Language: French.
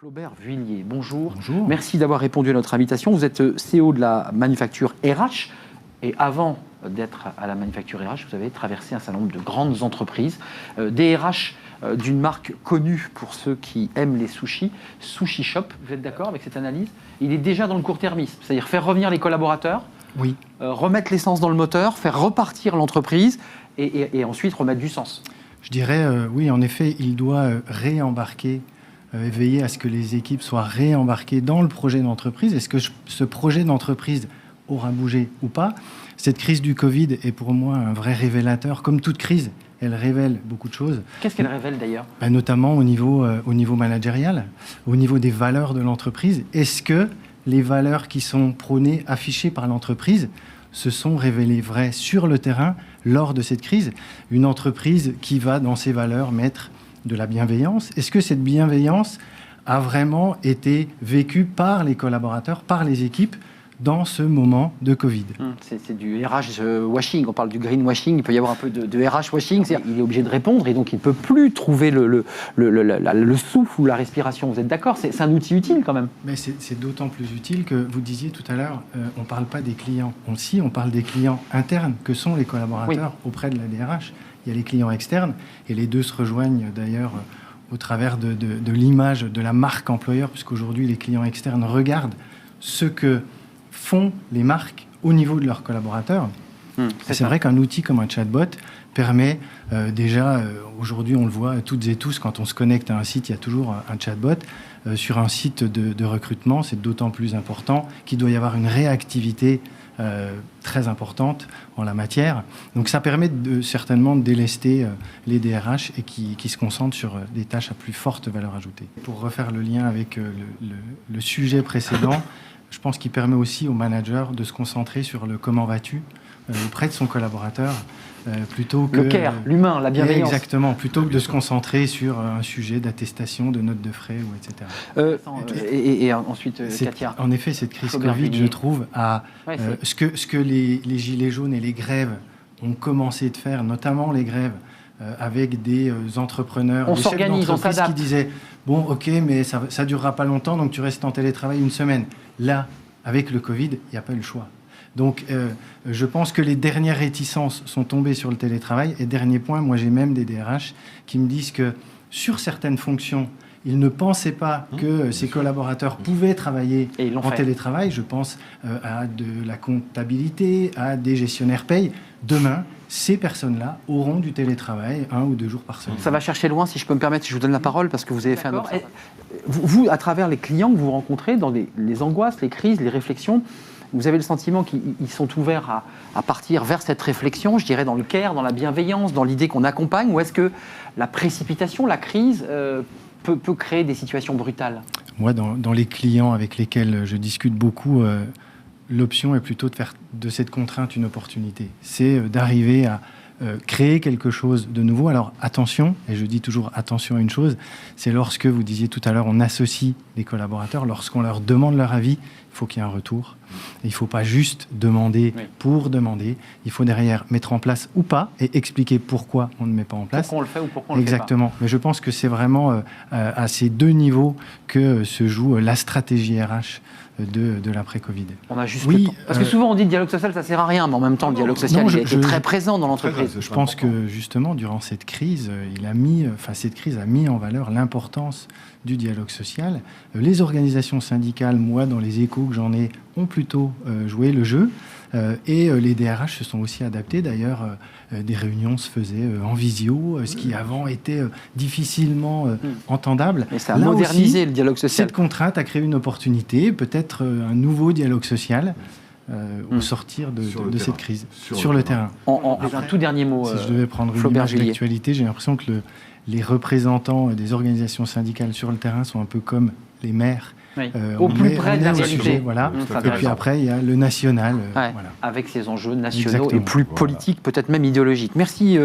Flaubert Vuillier, bonjour. Bonjour. Merci d'avoir répondu à notre invitation. Vous êtes CEO de la manufacture RH et avant d'être à la manufacture RH, vous avez traversé un certain nombre de grandes entreprises, des RH d'une marque connue pour ceux qui aiment les sushis, Sushi Shop. Vous êtes d'accord avec cette analyse? Il est déjà dans le court-termisme, c'est-à-dire faire revenir les collaborateurs, oui. Remettre l'essence dans le moteur, faire repartir l'entreprise et ensuite remettre du sens. Je dirais, oui, en effet, il doit réembarquer et veiller à ce que les équipes soient réembarquées dans le projet d'entreprise. Est-ce que ce projet d'entreprise aura bougé ou pas? Cette crise du Covid est pour moi un vrai révélateur. Comme toute crise, elle révèle beaucoup de choses. Qu'est-ce qu'elle révèle d'ailleurs? Notamment au niveau managérial, au niveau des valeurs de l'entreprise. Est-ce que les valeurs qui sont prônées, affichées par l'entreprise, se sont révélées vraies sur le terrain lors de cette crise? Une entreprise qui va, dans ses valeurs, mettre de la bienveillance. Est-ce que cette bienveillance a vraiment été vécue par les collaborateurs, par les équipes dans ce moment de Covid? C'est du RH washing, on parle du greenwashing, il peut y avoir un peu de RH washing, il est obligé de répondre et donc il ne peut plus trouver le souffle ou la respiration. Vous êtes d'accord? C'est un outil utile quand même. Mais c'est d'autant plus utile que vous disiez tout à l'heure, on ne parle pas des clients. On parle des clients internes que sont les collaborateurs auprès de la DRH. Il y a les clients externes et les deux se rejoignent d'ailleurs au travers de l'image de la marque employeur, puisqu'aujourd'hui les clients externes regardent ce que font les marques au niveau de leurs collaborateurs. C'est vrai qu'un outil comme un chatbot permet déjà, aujourd'hui on le voit toutes et tous, quand on se connecte à un site, il y a toujours un chatbot. Sur un site de recrutement, c'est d'autant plus important qu'il doit y avoir une réactivité très importante en la matière. Donc ça permet certainement de délester les DRH et qui se concentrent sur des tâches à plus forte valeur ajoutée. Pour refaire le lien avec le sujet précédent, je pense qu'il permet aussi au manager de se concentrer sur le comment vas-tu auprès de son collaborateur, plutôt que... Le care, l'humain, la bienveillance. Exactement, plutôt que de se concentrer sur un sujet d'attestation, de notes de frais, etc. Et ensuite, Katia. En effet, cette crise Flaubert Covid, Vuillier. je trouve, ce que les gilets jaunes et les grèves ont commencé de faire, notamment les grèves, avec des entrepreneurs, on des chefs s'organise, on d'entreprise s'adapte. qui disaient « Bon, ok, mais ça durera pas longtemps, donc tu restes en télétravail une semaine. » Là, avec le Covid, il n'y a pas eu le choix. Donc, je pense que les dernières réticences sont tombées sur le télétravail. Et dernier point, moi j'ai même des DRH qui me disent que sur certaines fonctions, ils ne pensaient pas que ces collaborateurs pouvaient travailler en télétravail. Je pense à de la comptabilité, à des gestionnaires paye. Demain, ces personnes-là auront du télétravail 1 ou 2 jours par semaine. Ça va chercher loin, si je peux me permettre, je vous donne la parole, parce que vous avez fait un observatoire. Vous, à travers les clients que vous rencontrez, dans les angoisses, les crises, les réflexions, vous avez le sentiment qu'ils sont ouverts à partir vers cette réflexion, je dirais dans le care, dans la bienveillance, dans l'idée qu'on accompagne, ou est-ce que la précipitation, la crise peut créer des situations brutales? Moi, dans les clients avec lesquels je discute beaucoup, l'option est plutôt de faire de cette contrainte une opportunité. C'est d'arriver à créer quelque chose de nouveau. Alors attention, et je dis toujours attention à une chose, c'est lorsque, vous disiez tout à l'heure, on associe les collaborateurs, lorsqu'on leur demande leur avis, il faut qu'il y ait un retour. Il ne faut pas juste demander pour demander, il faut derrière mettre en place ou pas et expliquer pourquoi on ne met pas en place. Pourquoi on le fait ou pourquoi on le fait pas. Exactement, mais je pense que c'est vraiment à ces deux niveaux que se joue la stratégie RH de l'après-Covid. On a juste le temps. Parce que souvent on dit le dialogue social ça sert à rien, mais en même temps le dialogue social il est très présent dans l'entreprise. Je pense que justement durant cette crise, cette crise a mis en valeur l'importance du dialogue social. Les organisations syndicales, moi dans les échos que j'en ai, ont plutôt joué le jeu. Et les DRH se sont aussi adaptés. D'ailleurs, des réunions se faisaient en visio, ce qui avant était difficilement entendable. Et ça a modernisé aussi, le dialogue social. Cette contrainte a créé une opportunité, peut-être un nouveau dialogue social au sortir de cette crise. Sur le terrain. Un tout dernier mot, si je devais prendre une image d'actualité, j'ai l'impression que les représentants des organisations syndicales sur le terrain sont un peu comme les maires. Au plus près de la réalité. Voilà. Et puis après, il y a le national. Avec ses enjeux nationaux et plus politiques, peut-être même idéologiques. Merci.